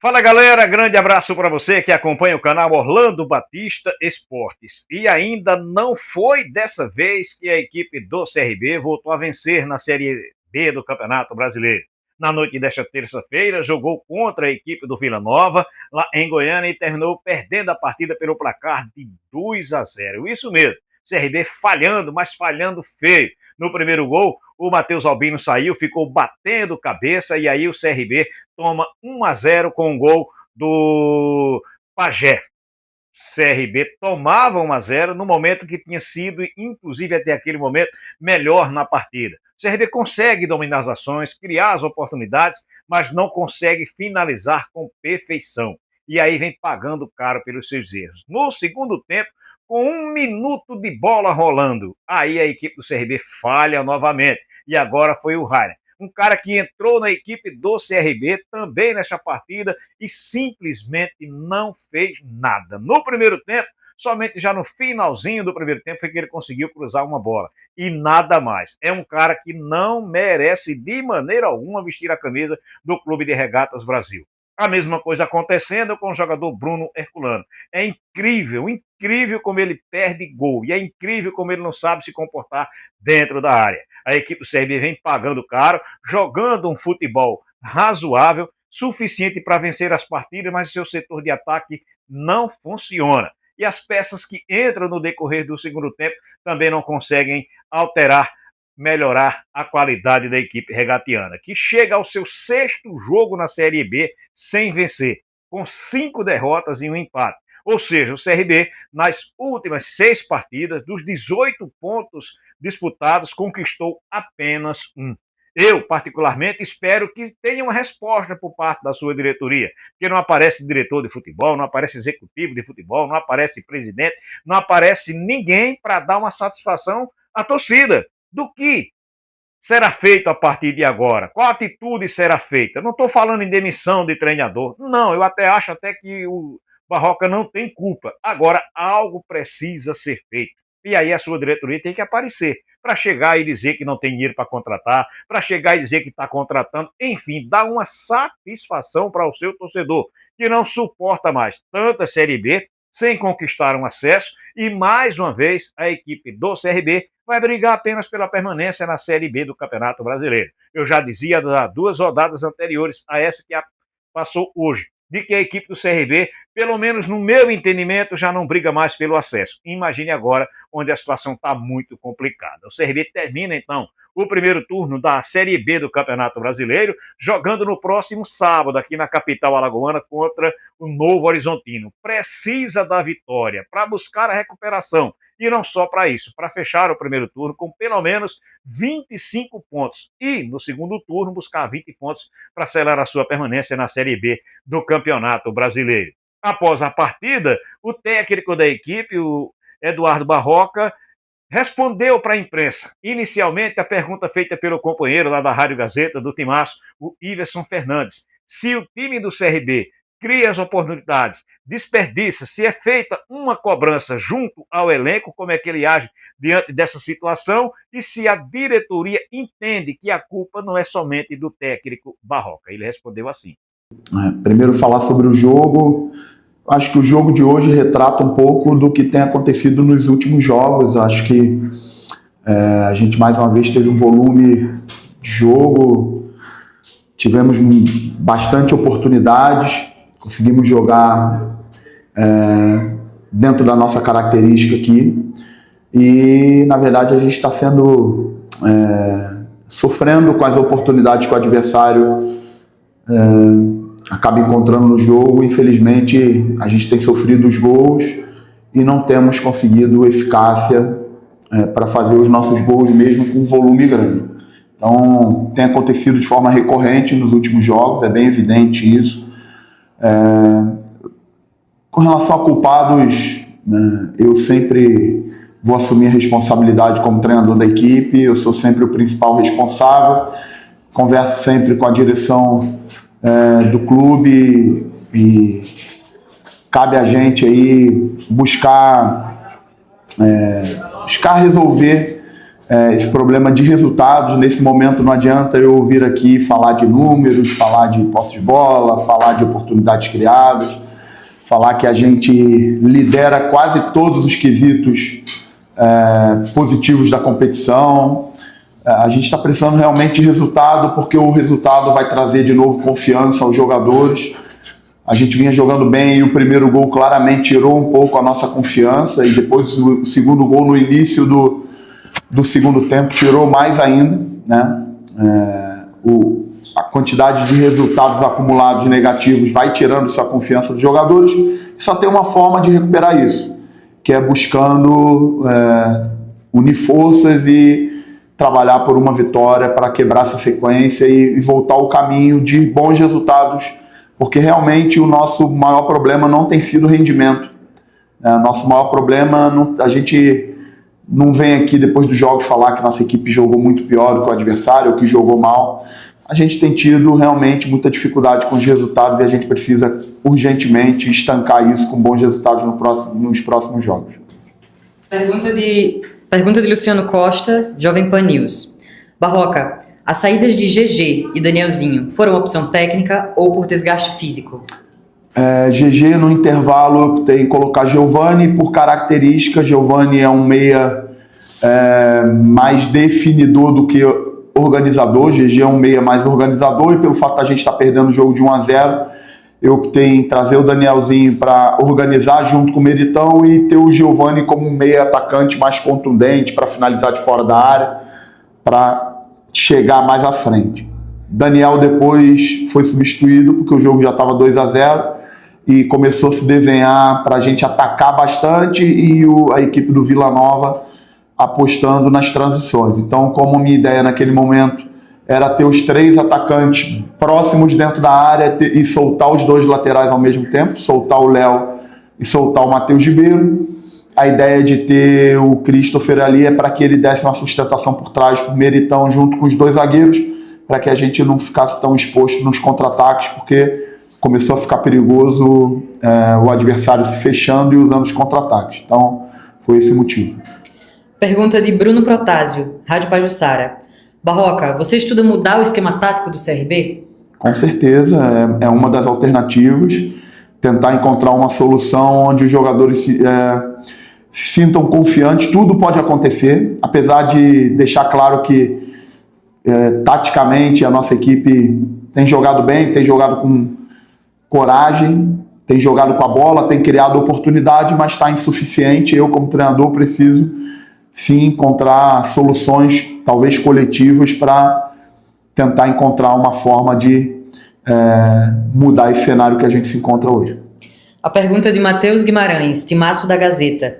Fala galera, grande abraço para você que acompanha o canal Orlando Batista Esportes. E ainda não foi dessa vez que a equipe do CRB voltou a vencer na Série B do Campeonato Brasileiro. Na noite desta terça-feira, jogou contra a equipe do Vila Nova, lá em Goiânia, e terminou perdendo a partida pelo placar de 2-0. Isso mesmo, CRB falhando, mas falhando feio. No primeiro gol, o Matheus Albino saiu, ficou batendo cabeça, e aí o CRB toma 1-0 com o gol do Pajé. CRB tomava 1-0 no momento que tinha sido, inclusive até aquele momento, melhor na partida. O CRB consegue dominar as ações, criar as oportunidades, mas não consegue finalizar com perfeição. E aí vem pagando caro pelos seus erros. No segundo tempo, com 1 minuto de bola rolando, aí a equipe do CRB falha novamente. E agora foi o Rainer, um cara que entrou na equipe do CRB também nessa partida e simplesmente não fez nada. No primeiro tempo, somente já no finalzinho do primeiro tempo foi que ele conseguiu cruzar uma bola. E nada mais. É um cara que não merece de maneira alguma vestir a camisa do Clube de Regatas Brasil. A mesma coisa acontecendo com o jogador Bruno Herculano. É incrível, incrível como ele perde gol. E é incrível como ele não sabe se comportar dentro da área. A equipe do CRB vem pagando caro, jogando um futebol razoável, suficiente para vencer as partidas, mas o seu setor de ataque não funciona. E as peças que entram no decorrer do segundo tempo também não conseguem alterar, melhorar a qualidade da equipe regatiana, que chega ao seu 6º jogo na Série B sem vencer, com 5 derrotas e um empate. Ou seja, o CRB, nas últimas 6 partidas, dos 18 pontos disputados, conquistou apenas 1. Eu, particularmente, espero que tenha uma resposta por parte da sua diretoria, porque não aparece diretor de futebol, não aparece executivo de futebol, não aparece presidente, não aparece ninguém para dar uma satisfação à torcida. Do que será feito a partir de agora? Qual atitude será feita? Não estou falando em demissão de treinador. Não, eu até acho até que o Barroca não tem culpa. Agora, algo precisa ser feito. E aí a sua diretoria tem que aparecer para chegar e dizer que não tem dinheiro para contratar, para chegar e dizer que está contratando, enfim, dar uma satisfação para o seu torcedor, que não suporta mais tanta Série B sem conquistar um acesso, e mais uma vez a equipe do CRB vai brigar apenas pela permanência na Série B do Campeonato Brasileiro. Eu já dizia das 2 rodadas anteriores a essa que passou hoje, de que a equipe do CRB, pelo menos no meu entendimento, já não briga mais pelo acesso. Imagine agora, onde a situação está muito complicada. O CRB termina, então, o primeiro turno da Série B do Campeonato Brasileiro, jogando no próximo sábado, aqui na capital alagoana, contra o Novo Horizontino. Precisa da vitória para buscar a recuperação. E não só para isso, para fechar o primeiro turno com pelo menos 25 pontos. E, no segundo turno, buscar 20 pontos para selar a sua permanência na Série B do Campeonato Brasileiro. Após a partida, o técnico da equipe, o Eduardo Barroca, respondeu para a imprensa, inicialmente, a pergunta feita pelo companheiro lá da Rádio Gazeta, do Timaço, o Iverson Fernandes. Se o time do CRB cria as oportunidades, desperdiça, se é feita uma cobrança junto ao elenco, como é que ele age diante dessa situação, e se a diretoria entende que a culpa não é somente do técnico Barroca. Ele respondeu assim. Primeiro, falar sobre o jogo. Acho que o jogo de hoje retrata um pouco do que tem acontecido nos últimos jogos. Acho que a gente mais uma vez teve um volume de jogo, tivemos bastante oportunidades, conseguimos jogar dentro da nossa característica aqui e, na verdade, a gente está sofrendo com as oportunidades que o adversário acaba encontrando no jogo. Infelizmente, a gente tem sofrido os gols e não temos conseguido eficácia para fazer os nossos gols mesmo com um volume grande. Então, tem acontecido de forma recorrente nos últimos jogos, é bem evidente isso. Com relação a culpados, né, eu sempre vou assumir a responsabilidade como treinador da equipe, eu sou sempre o principal responsável, converso sempre com a direção do clube e cabe a gente aí buscar resolver esse problema de resultados. Nesse momento não adianta eu vir aqui falar de números, falar de posse de bola, falar de oportunidades criadas, falar que a gente lidera quase todos os quesitos positivos da competição. A gente está precisando realmente de resultado, porque o resultado vai trazer de novo confiança aos jogadores. A gente vinha jogando bem e o primeiro gol claramente tirou um pouco a nossa confiança, e depois o segundo gol no início do segundo tempo tirou mais ainda, né? A quantidade de resultados acumulados negativos vai tirando essa confiança dos jogadores, e só tem uma forma de recuperar isso, que é buscando unir forças e trabalhar por uma vitória para quebrar essa sequência e voltar ao caminho de bons resultados, porque realmente o nosso maior problema não tem sido o rendimento. Nosso maior problema, a gente não vem aqui depois dos jogos falar que nossa equipe jogou muito pior do que o adversário ou que jogou mal. A gente tem tido realmente muita dificuldade com os resultados, e a gente precisa urgentemente estancar isso com bons resultados nos próximos jogos. Pergunta de Luciano Costa, Jovem Pan News. Barroca, as saídas de GG e Danielzinho foram opção técnica ou por desgaste físico? GG no intervalo eu optei em colocar Giovani por característica. Giovani é um meia mais definidor do que organizador. GG é um meia mais organizador, e pelo fato da gente estar perdendo o jogo de 1-0, eu optei em trazer o Danielzinho para organizar junto com o Meritão e ter o Giovani como um meia atacante mais contundente para finalizar de fora da área, para chegar mais à frente. Daniel depois foi substituído porque o jogo já estava 2-0 e começou a se desenhar para a gente atacar bastante, e a equipe do Vila Nova apostando nas transições. Então, como minha ideia naquele momento era ter os 3 atacantes próximos dentro da área e soltar os 2 laterais ao mesmo tempo, soltar o Léo e soltar o Matheus Ribeiro, a ideia de ter o Christopher ali é para que ele desse uma sustentação por trás para o Meritão junto com os 2 zagueiros, para que a gente não ficasse tão exposto nos contra-ataques, porque começou a ficar perigoso o adversário se fechando e usando os contra-ataques. Então, foi esse o motivo. Pergunta de Bruno Protásio, Rádio Pajuçara. Barroca, você estuda mudar o esquema tático do CRB? Com certeza, é uma das alternativas. Tentar encontrar uma solução onde os jogadores se sintam confiantes. Tudo pode acontecer, apesar de deixar claro que taticamente a nossa equipe tem jogado bem, tem jogado com coragem, tem jogado com a bola, tem criado oportunidade, mas está insuficiente. Eu, como treinador, preciso sim encontrar soluções, talvez coletivas, para tentar encontrar uma forma de mudar esse cenário que a gente se encontra hoje. A pergunta de Matheus Guimarães, Timaço da Gazeta.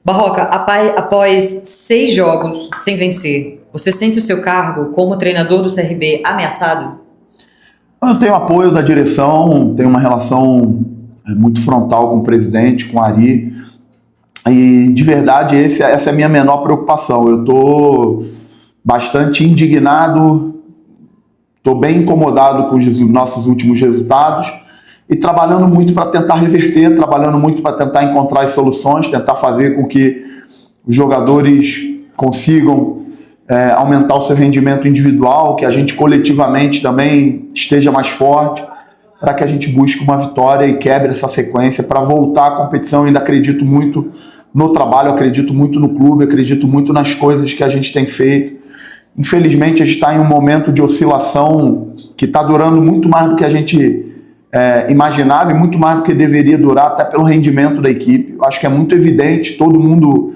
Barroca, após 6 jogos sem vencer, você sente o seu cargo como treinador do CRB ameaçado? Eu tenho apoio da direção, tenho uma relação muito frontal com o presidente, com o Ari, e de verdade essa é a minha menor preocupação. Eu estou bastante indignado, estou bem incomodado com os nossos últimos resultados e trabalhando muito para tentar reverter, trabalhando muito para tentar encontrar as soluções, tentar fazer com que os jogadores consigam aumentar o seu rendimento individual, que a gente coletivamente também esteja mais forte, para que a gente busque uma vitória e quebre essa sequência para voltar à competição. Eu ainda acredito muito no trabalho, acredito muito no clube, acredito muito nas coisas que a gente tem feito. Infelizmente, a gente está em um momento de oscilação que está durando muito mais do que a gente imaginava e muito mais do que deveria durar, até pelo rendimento da equipe. Eu acho que é muito evidente, todo mundo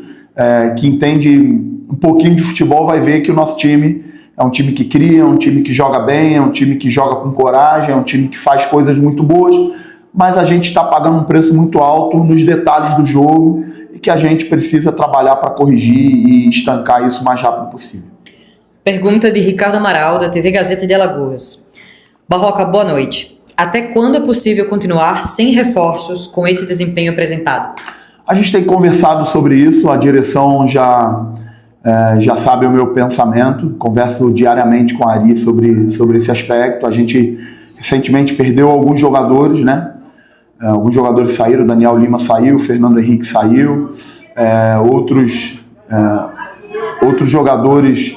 que entende um pouquinho de futebol vai ver que o nosso time é um time que cria, é um time que joga bem, é um time que joga com coragem, é um time que faz coisas muito boas, mas a gente está pagando um preço muito alto nos detalhes do jogo e que a gente precisa trabalhar para corrigir e estancar isso o mais rápido possível. Pergunta de Ricardo Amaral, da TV Gazeta de Alagoas. Barroca, boa noite. Até quando é possível continuar sem reforços com esse desempenho apresentado? A gente tem conversado sobre isso, a direção já sabe o meu pensamento, converso diariamente com a Ari sobre esse aspecto. A gente recentemente perdeu alguns jogadores, né? Alguns jogadores saíram, Daniel Lima saiu, Fernando Henrique saiu, outros outros jogadores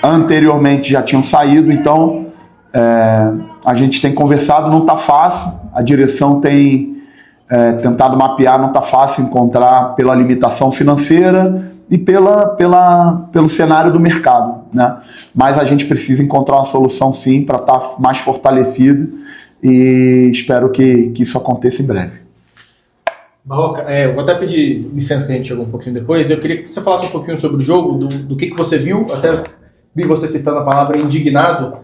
anteriormente já tinham saído, então a gente tem conversado, não está fácil, a direção tem tentado mapear, não está fácil encontrar pela limitação financeira e pelo cenário do mercado, né? Mas a gente precisa encontrar uma solução sim para estar mais fortalecido e espero que isso aconteça em breve. Barroca, eu vou até pedir licença que a gente chegou um pouquinho depois. Eu queria que você falasse um pouquinho sobre o jogo, do que você viu, até vi você citando a palavra indignado.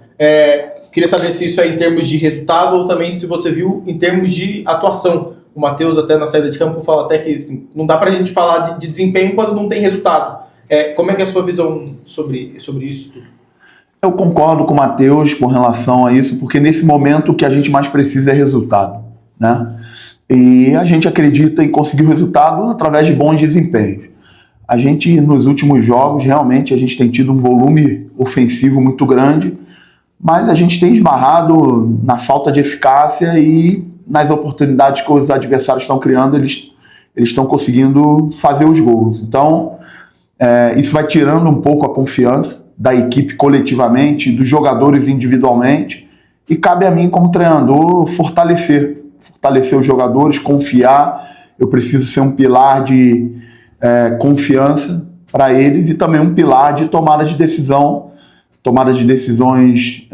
Queria saber se isso é em termos de resultado ou também se você viu em termos de atuação. O Matheus, até na saída de campo, fala até que assim, não dá pra gente falar de desempenho quando não tem resultado. Como é que é a sua visão sobre isso tudo? Eu concordo com o Matheus com relação a isso, porque nesse momento o que a gente mais precisa é resultado, né? E a gente acredita em conseguir o resultado através de bons desempenhos. A gente, nos últimos jogos, realmente a gente tem tido um volume ofensivo muito grande, mas a gente tem esbarrado na falta de eficácia e nas oportunidades que os adversários estão criando, eles estão conseguindo fazer os gols. Então, isso vai tirando um pouco a confiança da equipe coletivamente, dos jogadores individualmente, e cabe a mim, como treinador, fortalecer os jogadores, confiar. Eu preciso ser um pilar de confiança para eles e também um pilar de tomada de decisões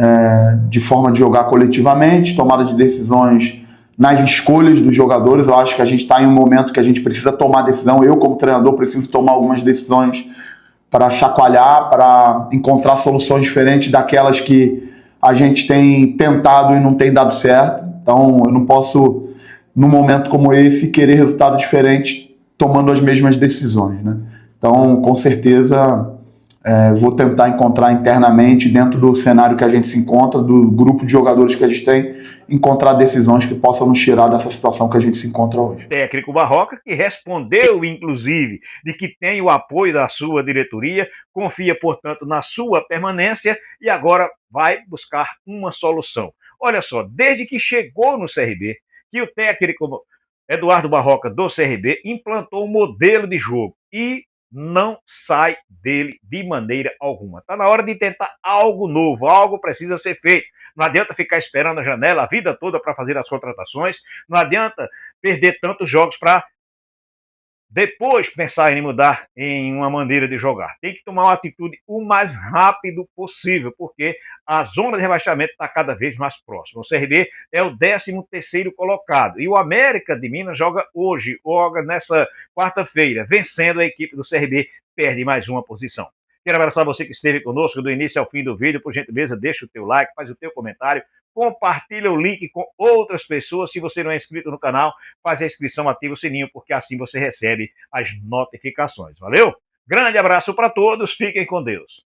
de forma de jogar coletivamente, tomada de decisões nas escolhas dos jogadores. Eu acho que a gente está em um momento que a gente precisa tomar decisão. Eu, como treinador, preciso tomar algumas decisões para chacoalhar, para encontrar soluções diferentes daquelas que a gente tem tentado e não tem dado certo. Então, eu não posso, num momento como esse, querer resultado diferente tomando as mesmas decisões, né? Então, com certeza, vou tentar encontrar internamente, dentro do cenário que a gente se encontra, do grupo de jogadores que a gente tem, encontrar decisões que possam nos tirar dessa situação que a gente se encontra hoje. Técnico Barroca, que respondeu, inclusive, de que tem o apoio da sua diretoria, confia, portanto, na sua permanência e agora vai buscar uma solução. Olha só, desde que chegou no CRB, que o técnico Eduardo Barroca do CRB implantou um modelo de jogo e não sai dele de maneira alguma. Está na hora de tentar algo novo, algo precisa ser feito. Não adianta ficar esperando a janela a vida toda para fazer as contratações, não adianta perder tantos jogos para depois pensar em mudar em uma maneira de jogar. Tem que tomar uma atitude o mais rápido possível, porque a zona de rebaixamento está cada vez mais próxima. O CRB é o 13º colocado e o América de Minas joga hoje, joga nessa quarta-feira, vencendo a equipe do CRB, perde mais uma posição. Quero abraçar você que esteve conosco do início ao fim do vídeo. Por gentileza, deixa o teu like, faz o teu comentário, compartilha o link com outras pessoas. Se você não é inscrito no canal, faz a inscrição, ativa o sininho, porque assim você recebe as notificações. Valeu? Grande abraço para todos, fiquem com Deus.